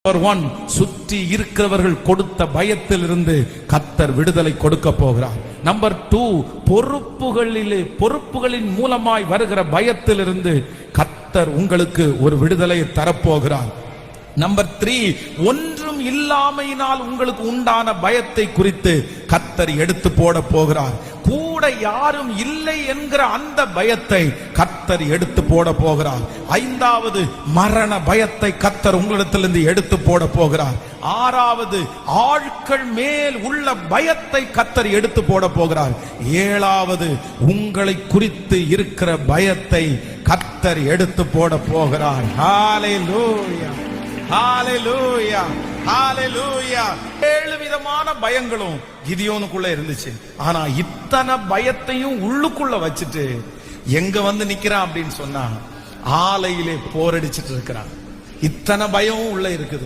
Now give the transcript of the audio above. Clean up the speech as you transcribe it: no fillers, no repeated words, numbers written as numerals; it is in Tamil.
நம்பர் 1, சுற்றி இருக்கிறவர்கள் கொடுத்த பயத்தில் இருந்து கர்த்தர் விடுதலை கொடுக்க போகிறார். நம்பர் 2, பொறுப்புகளின் மூலமாய் வருகிற பயத்தில் இருந்து கர்த்தர் உங்களுக்கு ஒரு விடுதலையை தரப்போகிறார். நம்பர் 3, ஒன்றும் இல்லாமையினால் உங்களுக்கு உண்டான பயத்தை குறித்து கர்த்தர் எடுத்து போட போகிறார். கூட யாரும் இல்லை என்கிற அந்த பயத்தை கர்த்தர் எடுத்து போட போகிறார். 5வது, மரண பயத்தை கர்த்தர் உங்களிடத்திலிருந்து எடுத்து போட போகிறார். 6வது, ஆட்கள் மேல் உள்ள பயத்தை கர்த்தர் எடுத்து போட போகிறார். 7வது, உங்களை குறித்து இருக்கிற பயத்தை கர்த்தர் எடுத்து போட போகிறார். ஹalleluya, ஹalleluya, ஹalleluya. 7 விதமான பயங்களும் கிதியோனுக்குள்ள இருந்துச்சு. ஆனா இத்தனை பயத்தையும் உள்ளுக்குள்ள வச்சுட்டு எங்க வந்து நிக்கிறான் அப்படின்னு சொன்னா, ஆலையிலே போரடிச்சிட்டு இருக்கிறான். இத்தனை பயமும் உள்ள இருக்குது.